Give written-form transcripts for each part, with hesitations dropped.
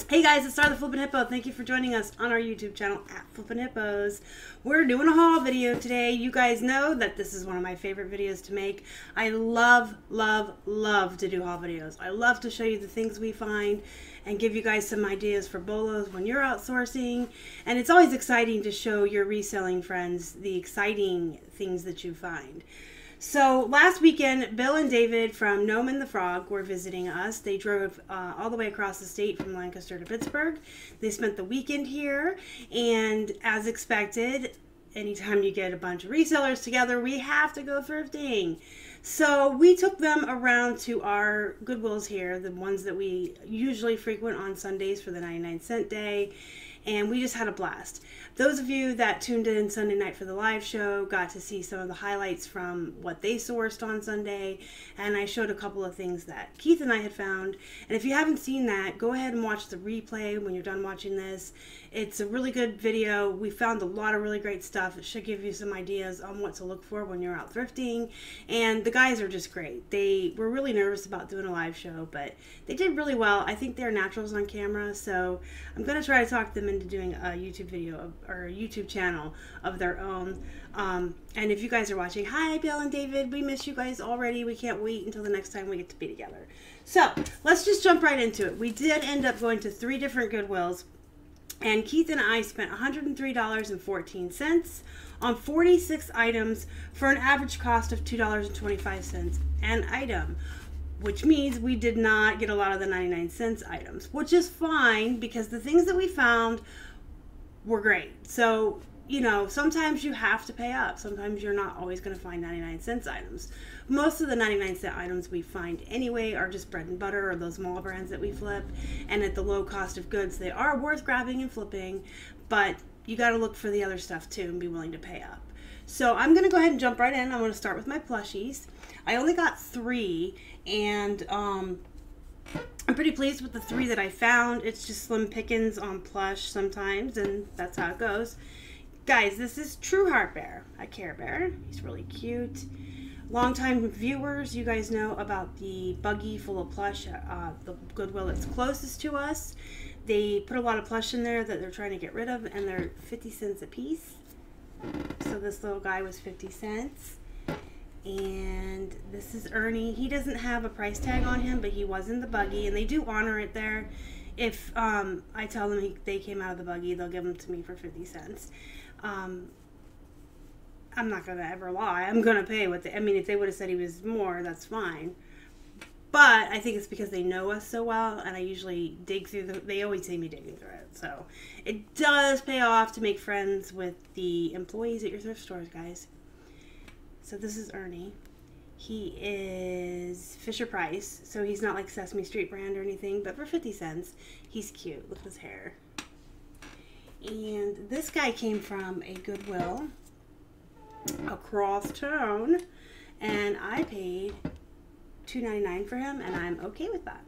Hey guys, it's Star the Flippin' Hippo. Thank you for joining us on our YouTube channel at Flippin' Hippos. We're doing a haul video today. You guys know that this is one of my favorite videos to make. I love to do haul videos. I love to show you the things we find and give you guys some ideas for bolos when you're outsourcing. And it's always exciting to show your reselling friends the exciting things that you find. So last weekend, Bill and David from Gnome and the Frog were visiting us. They drove all the way across the state from Lancaster to Pittsburgh. They spent the weekend here, and as expected, anytime you get a bunch of resellers together, we have to go thrifting. So we took them around to our Goodwills here, the ones that we usually frequent on Sundays for the 99-cent day, and we just had a blast. Those of you that tuned in Sunday night for the live show got to see some of the highlights from what they sourced on Sunday, and I showed a couple of things that Keith and I had found. And if you haven't seen that, go ahead and watch the replay when you're done watching this. It's a really good video. We found a lot of really great stuff. It should give you some ideas on what to look for when you're out thrifting, and the guys are just great. They were really nervous about doing a live show, but they did really well. I think they're naturals on camera, so I'm going to try to talk them into doing a YouTube video or a YouTube channel of their own. And if you guys are watching, hi Bill and David, we miss you guys already. We can't wait until the next time we get to be together. So let's just jump right into it. We did end up going to 3 different Goodwills, and Keith and I spent $103.14 on 46 items for an average cost of $2.25 an item, which means we did not get a lot of the 99-cent items, which is fine because the things that we found were great. So, you know, sometimes you have to pay up. Sometimes you're not always going to find 99-cent items. Most of the 99-cent items we find anyway are just bread and butter or those mall brands that we flip. And at the low cost of goods, they are worth grabbing and flipping, but you got to look for the other stuff too and be willing to pay up. So I'm going to go ahead and jump right in. I'm going to start with my plushies. I only got 3, and I'm pretty pleased with the 3 that I found. It's just slim pickings on plush sometimes, and that's how it goes. Guys, this is True Heart Bear, a Care Bear. He's really cute. Longtime viewers, you guys know about the buggy full of plush, the Goodwill that's closest to us. They put a lot of plush in there that they're trying to get rid of, and they're 50 cents a piece. So this little guy was 50 cents. And this is Ernie. He doesn't have a price tag on him, but he was in the buggy, and they do honor it there. If I tell them they came out of the buggy, they'll give them to me for 50 cents. I'm not going to ever lie. I'm going to pay what they, I mean, if they would have said he was more, that's fine. But I think it's because they know us so well, and I usually dig through they always see me digging through it. So it does pay off to make friends with the employees at your thrift stores, guys. So this is Ernie. He is Fisher Price, so he's not like Sesame Street brand or anything, but for 50 cents, he's cute. Look at his hair. And this guy came from a Goodwill across town, and I paid $2.99 for him, and I'm okay with that.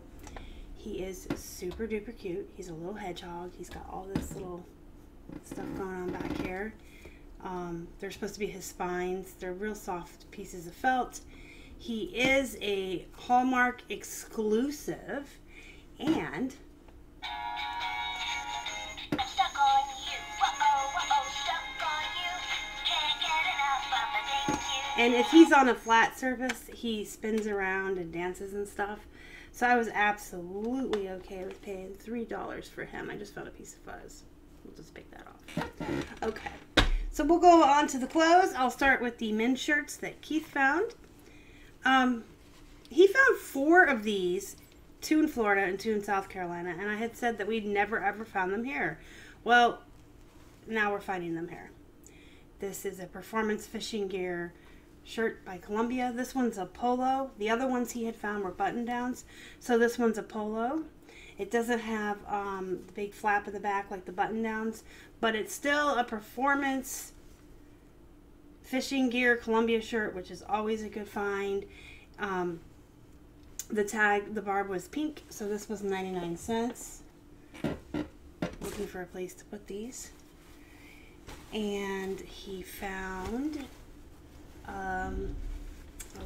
He is super duper cute. He's a little hedgehog. He's got all this little stuff going on back here. They're supposed to be his spines. They're real soft pieces of felt. He is a Hallmark exclusive, and if he's on a flat surface, he spins around and dances and stuff. So I was absolutely okay with paying $3 for him. I just found a piece of fuzz. We'll just pick that off. Okay. So we'll go on to the clothes. I'll start with the men's shirts that Keith found. He found 4 of these, 2 in Florida and 2 in South Carolina, and I had said that we'd never ever found them here. Well, now we're finding them here. This is a performance fishing gear shirt by Columbia. This one's a polo. The other ones he had found were button downs, so this one's a polo. It doesn't have the big flap in the back like the button downs, but it's still a performance fishing gear Columbia shirt, which is always a good find. The tag, the barb was pink, so this was 99 cents. Looking for a place to put these. And he found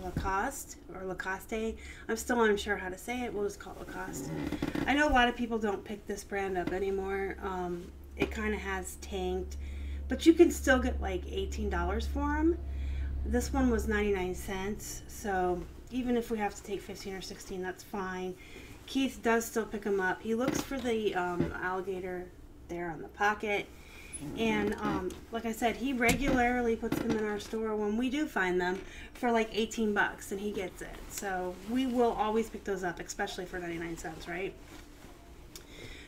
Lacoste or Lacoste. I'm still unsure how to say it. We'll just call it Lacoste. I know a lot of people don't pick this brand up anymore. It kind of has tanked, but you can still get like $18 for them. This one was 99 cents, so even if we have to take 15 or 16, that's fine. Keith does still pick them up. He looks for the alligator there on the pocket. And like I said, he regularly puts them in our store when we do find them for like 18 bucks, and he gets it. So we will always pick those up, especially for 99 cents, right?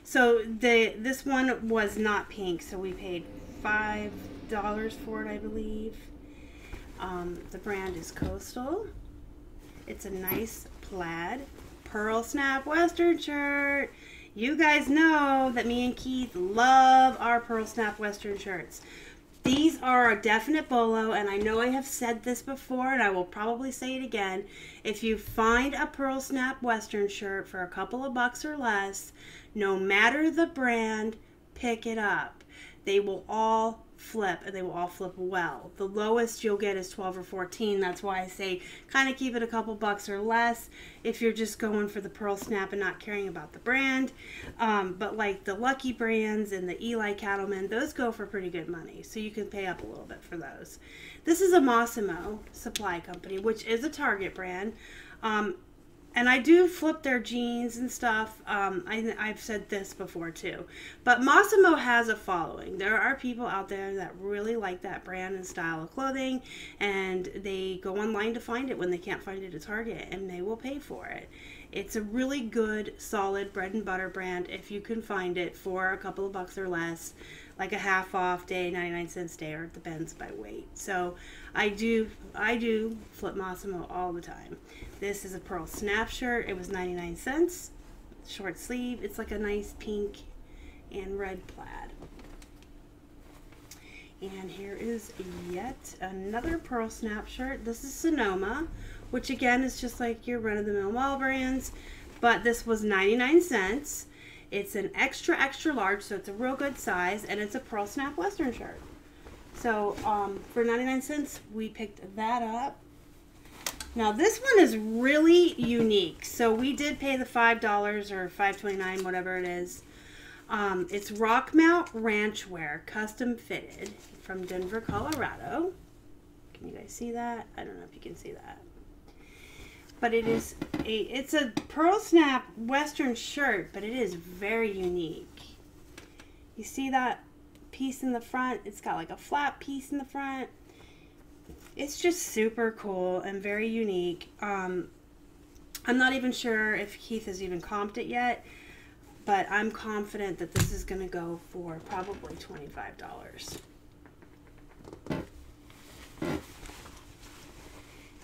So this one was not pink, so we paid $5 for it, I believe. The brand is Coastal. It's a nice plaid pearl snap Western shirt. You guys know that me and Keith love our pearl snap Western shirts. These are a definite bolo, and I know I have said this before, and I will probably say it again. If you find a pearl snap Western shirt for a couple of bucks or less, no matter the brand, pick it up. They will all flip, and they will all flip well. The lowest you'll get is 12 or 14. That's why I say kind of keep it a couple bucks or less if you're just going for the pearl snap and not caring about the brand. But like the Lucky brands and the Eli Cattleman, those go for pretty good money, so you can pay up a little bit for those. This is a Massimo supply company, which is a Target brand. And I do flip their jeans and stuff. I've said this before too. But Massimo has a following. There are people out there that really like that brand and style of clothing, and they go online to find it when they can't find it at Target, and they will pay for it. It's a really good, solid bread and butter brand if you can find it for a couple of bucks or less, like a half off day, 99 cents day, or it depends by weight. So I do flip Massimo all the time. This is a pearl snap shirt. It was 99 cents. Short sleeve. It's like a nice pink and red plaid. And here is yet another pearl snap shirt. This is Sonoma, which again is just like your run-of-the-mill mall brands, but this was 99 cents. It's an extra large, so it's a real good size, and it's a pearl snap Western shirt. So for 99 cents, we picked that up. Now this one is really unique. So we did pay the $5 or $5.29, whatever it is. It's Rock Mount Ranch Wear, custom fitted from Denver, Colorado. Can you guys see that? I don't know if you can see that. But it's a pearl snap Western shirt, but it is very unique. You see that piece in the front? It's got like a flat piece in the front. It's just super cool and very unique. I'm not even sure if Keith has even comped it yet, but I'm confident that this is going to go for probably $25.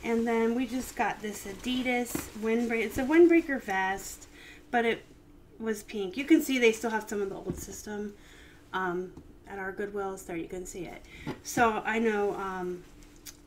And then we just got this Adidas windbreaker. It's a windbreaker vest, but it was pink. You can see they still have some of the old system at our Goodwills. There you can see it. So I know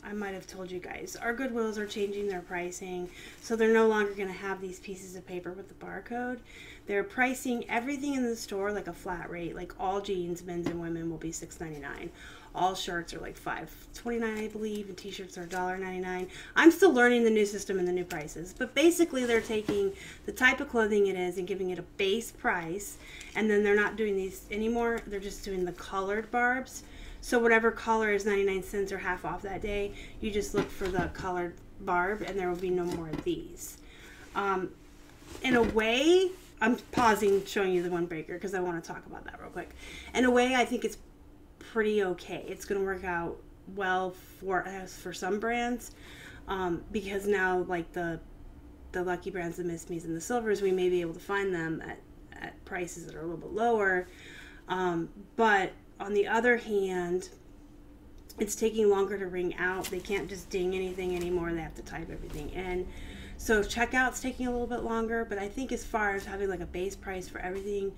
I might have told you guys, our Goodwills are changing their pricing, so they're no longer going to have these pieces of paper with the barcode. They're pricing everything in the store like a flat rate. Like all jeans, men's and women, will be $6.99. All shirts are like $5.29, I believe, and t-shirts are $1.99. I'm still learning the new system and the new prices, but basically they're taking the type of clothing it is and giving it a base price, and then they're not doing these anymore. They're just doing the colored barbs. So whatever color is 99 cents or half off that day, you just look for the colored barb, and there will be no more of these. In a way, I'm pausing showing you the windbreaker because I want to talk about that real quick. In a way, I think it's pretty okay. It's going to work out well for some brands, because now like the Lucky brands, the Miss Me's and the Silvers, we may be able to find them at prices that are a little bit lower. But on the other hand, it's taking longer to ring out. They can't just ding anything anymore. They have to type everything in. So checkout's taking a little bit longer, but I think as far as having like a base price for everything,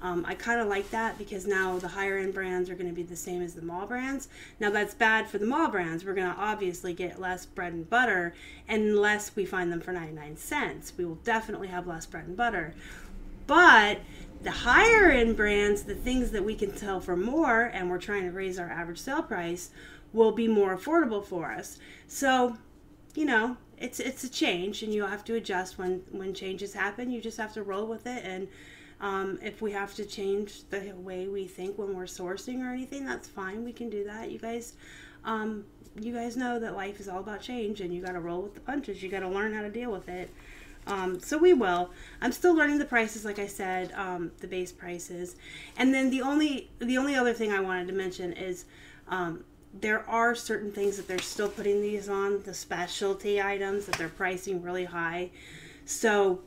I kind of like that, because now the higher end brands are going to be the same as the mall brands. Now that's bad for the mall brands. We're going to obviously get less bread and butter unless we find them for 99 cents. We will definitely have less bread and butter. But the higher end brands, the things that we can sell for more, and we're trying to raise our average sale price, will be more affordable for us. So you know, it's a change, and you have to adjust when changes happen. You just have to roll with it, and if we have to change the way we think when we're sourcing or anything, that's fine. We can do that. You guys know that life is all about change, and you got to roll with the punches. You got to learn how to deal with it. So we will. I'm still learning the prices, like I said, the base prices. And then the only other thing I wanted to mention is there are certain things that they're still putting these on, the specialty items that they're pricing really high. So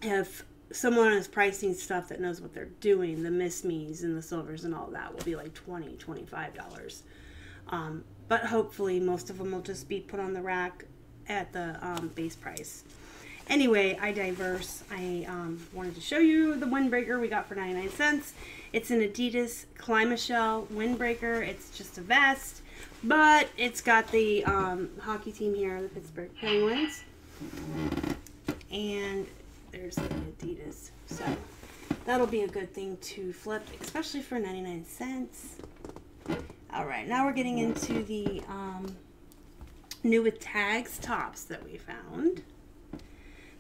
if someone is pricing stuff that knows what they're doing, the Miss Me's and the silvers and all that will be like $20, $25. But hopefully most of them will just be put on the rack at the base price. Anyway, I digress. I wanted to show you the windbreaker we got for 99 cents. It's an Adidas Climashell windbreaker. It's just a vest, but it's got the hockey team here, the Pittsburgh Penguins. And there's the Adidas. So that'll be a good thing to flip, especially for 99 cents. All right, now we're getting into the new with tags tops that we found.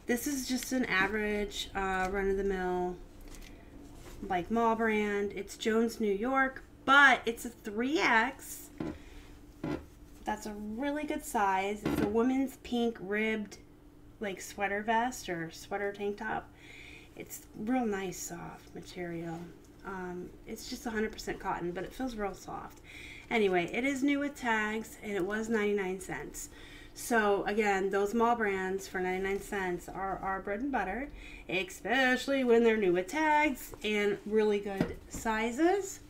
This is just an average run-of-the-mill like mall brand. It's Jones, New York, but it's a 3X. That's a really good size. It's a women's pink ribbed like sweater vest or sweater tank top. It's real nice soft material. It's just 100% cotton, but it feels real soft. Anyway, it is new with tags, and it was 99 cents. So again, those mall brands for 99 cents are our bread and butter, especially when they're new with tags and really good sizes.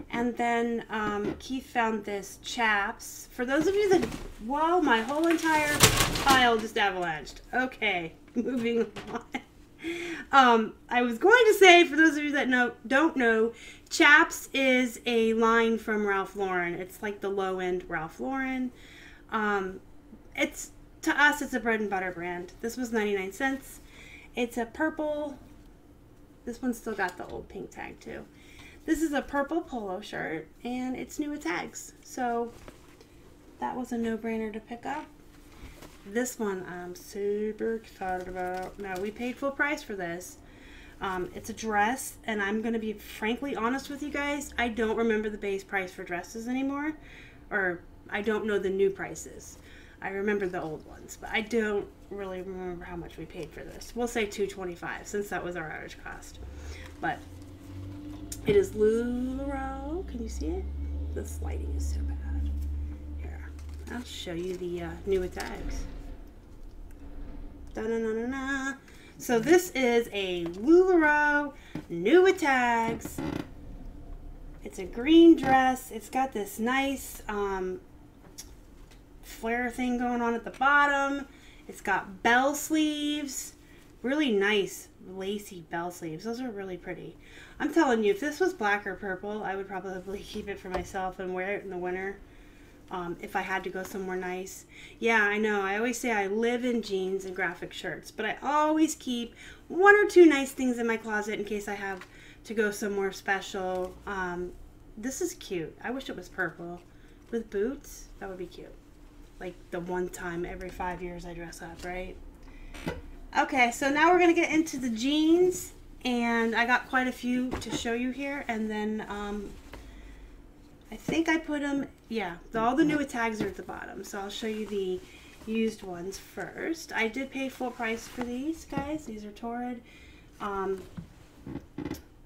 And then Keith found this chaps. For those of you that, whoa, my whole entire pile just avalanched. Okay, moving on. I was going to say, for those of you that don't know, Chaps is a line from Ralph Lauren. It's like the low-end Ralph Lauren. It's, to us, it's a bread and butter brand. This was 99 cents. It's a purple. This one's still got the old pink tag too. This is a purple polo shirt, and it's new with tags. So that was a no-brainer to pick up. This one I'm super excited about. Now, we paid full price for this. It's a dress, and I'm going to be frankly honest with you guys. I don't remember the base price for dresses anymore, or I don't know the new prices. I remember the old ones, but I don't really remember how much we paid for this. We'll say $2.25 since that was our average cost. But it is LuLaRoe. Can you see it? This lighting is so bad. Here, I'll show you the new with tags. Da-na-na-na-na. So this is a LuLaRoe new with tags. It's a green dress. It's got this nice flare thing going on at the bottom. It's got bell sleeves. Really nice lacy bell sleeves. Those are really pretty. I'm telling you, if this was black or purple, I would probably keep it for myself and wear it in the winter. If I had to go somewhere nice. Yeah, I know. I always say I live in jeans and graphic shirts, but I always keep one or two nice things in my closet in case I have to go somewhere special. This is cute. I wish it was purple. With boots, that would be cute. Like the one time every 5 years I dress up, right? Okay, so now we're going to get into the jeans, and I got quite a few to show you here, and then I think I put them, yeah, all the new with tags are at the bottom, so I'll show you the used ones first. I did pay full price for these, guys. These are Torrid.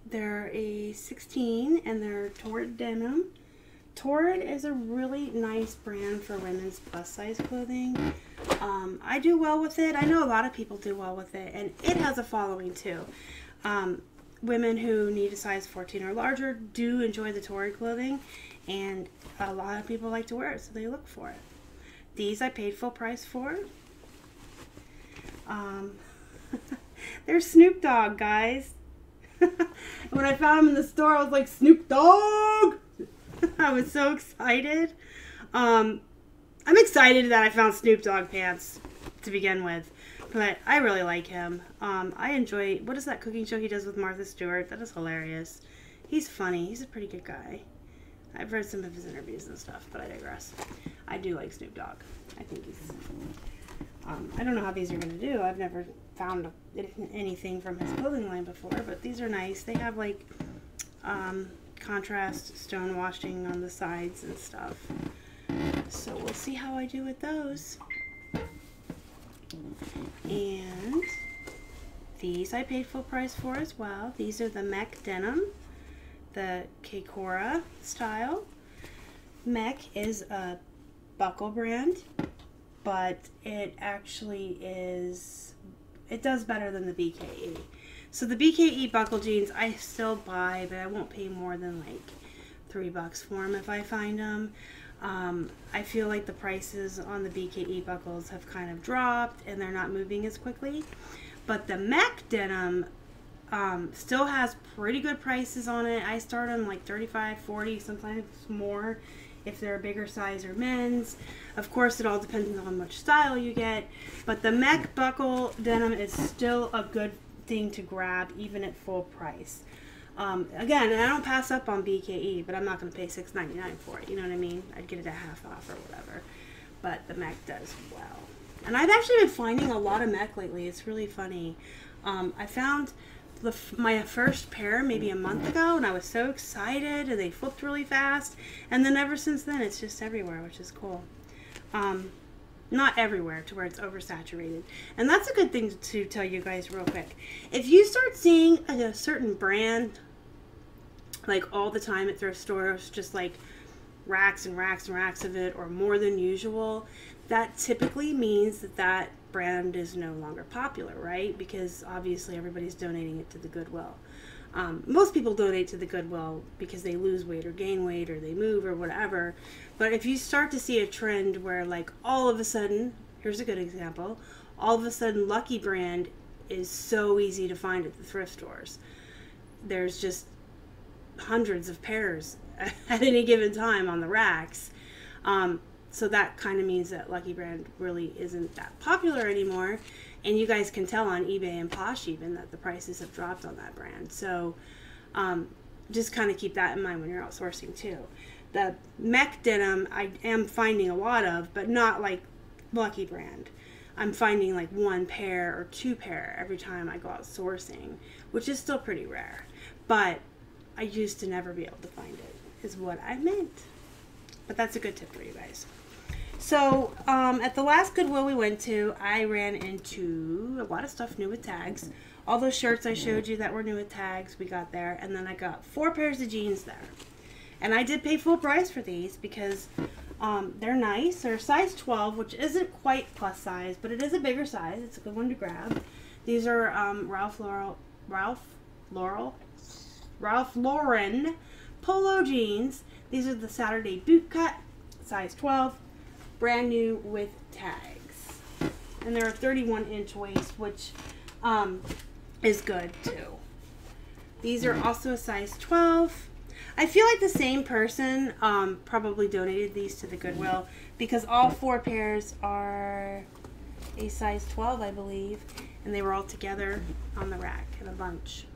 They're a 16, and they're Torrid denim. Torrid is a really nice brand for women's plus size clothing. I do well with it. I know a lot of people do well with it, and it has a following too. Women who need a size 14 or larger do enjoy the Torrid clothing, and a lot of people like to wear it, so they look for it. These I paid full price for. They're Snoop Dogg, guys. When I found them in the store, I was like, Snoop Dogg! I was so excited. I'm excited that I found Snoop Dogg pants to begin with, but I really like him. I enjoy, what is that cooking show he does with Martha Stewart? That is hilarious. He's funny. He's a pretty good guy. I've read some of his interviews and stuff, but I digress. I do like Snoop Dogg. I think he's, I don't know how these are going to do. I've never found anything from his clothing line before, but these are nice. They have like contrast stone washing on the sides and stuff. So we'll see how I do with those. And these I paid full price for as well. These are the Mech denim, the Kekora style. Mech is a buckle brand, but it actually is, it does better than the BKE. So the BKE buckle jeans I still buy, but I won't pay more than like $3 for them if I find them. I feel like the prices on the BKE buckles have kind of dropped and they're not moving as quickly. But the Mech denim still has pretty good prices on it. I start them like $35, $40, sometimes more if they're a bigger size or men's. Of course, it all depends on how much style you get. But the Mech buckle denim is still a good thing to grab even at full price. Again, and I don't pass up on BKE, but I'm not going to pay $6.99 for it. You know what I mean? I'd get it at half off or whatever. But the Mech does well. And I've actually been finding a lot of Mech lately. It's really funny. I found my first pair maybe a month ago, and I was so excited, and they flipped really fast. And then ever since then, it's just everywhere, which is cool. Not everywhere to where it's oversaturated. And that's a good thing to tell you guys real quick. If you start seeing a certain brand like all the time at thrift stores, just like racks and racks and racks of it, or more than usual, that typically means that that brand is no longer popular, right? Because obviously everybody's donating it to the Goodwill. Most people donate to the Goodwill because they lose weight or gain weight or they move or whatever. But if you start to see a trend where like all of a sudden, here's a good example, all of a sudden Lucky brand is so easy to find at the thrift stores. There's just hundreds of pairs at any given time on the racks. So that kind of means that Lucky brand really isn't that popular anymore. And you guys can tell on eBay and Posh even that the prices have dropped on that brand. So just kind of keep that in mind when you're outsourcing too. The Mech denim I am finding a lot of, but not like Lucky brand. I'm finding like one pair or two pair every time I go out sourcing, which is still pretty rare. But I used to never be able to find it, is what I meant. But that's a good tip for you guys. So, at the last Goodwill we went to, I ran into a lot of stuff new with tags. All those shirts I showed you that were new with tags, we got there. And then I got 4 pairs of jeans there. And I did pay full price for these because they're nice. They're size 12, which isn't quite plus size, but it is a bigger size. It's a good one to grab. These are Ralph Lauren polo jeans. These are the Saturday boot cut, size 12. Brand new with tags, and they're a 31-inch waist, which is good too. These are also a size 12. I feel like the same person probably donated these to the Goodwill because all 4 pairs are a size 12, I believe, and they were all together on the rack in a bunch.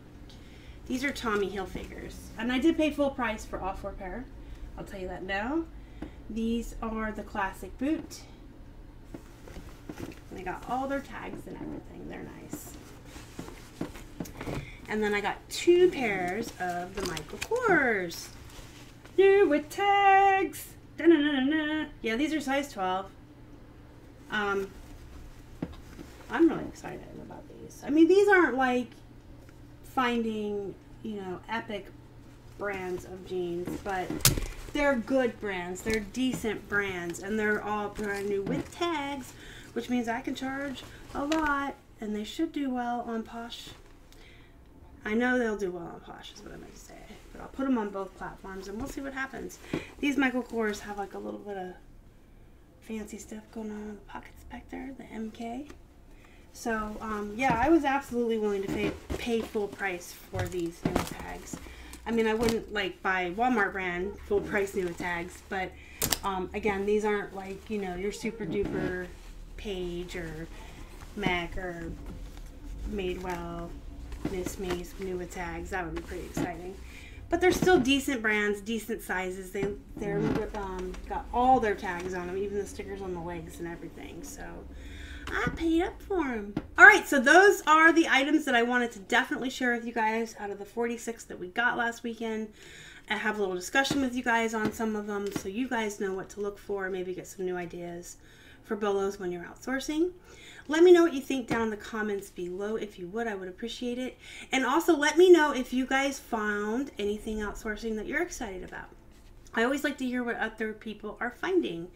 These are Tommy Hilfigers, and I did pay full price for all 4 pair. I'll tell you that now. These are the classic boot. And they got all their tags and everything. They're nice. And then I got 2 pairs of the Michael Kors. New with tags. Da-na-na-na-na. Yeah, these are size 12. I'm really excited about these. I mean, these aren't like finding, you know, epic brands of jeans, but they're good brands, they're decent brands, and they're all brand new with tags, which means I can charge a lot, and they should do well on Posh. I know they'll do well on Posh is what I meant to say, but I'll put them on both platforms and we'll see what happens. These Michael Kors have like a little bit of fancy stuff going on in the pockets back there, the MK. So yeah, I was absolutely willing to pay full price for these new tags. I mean, I wouldn't like buy Walmart brand full price new tags, but again, these aren't like, you know, your super duper Page or Mac or Madewell, Miss Me's new with tags. That would be pretty exciting. But they're still decent brands, decent sizes. They're got all their tags on them, even the stickers on the legs and everything. So I paid up for them. All right, so those are the items that I wanted to definitely share with you guys out of the 46 that we got last weekend. I have a little discussion with you guys on some of them so you guys know what to look for, maybe get some new ideas for bolos when you're outsourcing. Let me know what you think down in the comments below. If you would, I would appreciate it. And also let me know if you guys found anything outsourcing that you're excited about. I always like to hear what other people are finding.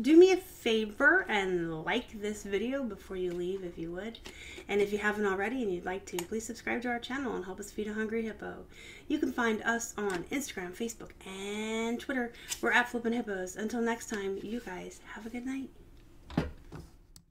Do me a favor and like this video before you leave if you would. And if you haven't already and you'd like to, please subscribe to our channel and help us feed a hungry hippo. You can find us on Instagram, Facebook, and Twitter. We're at Flippin' Hippos. Until next time, you guys have a good night.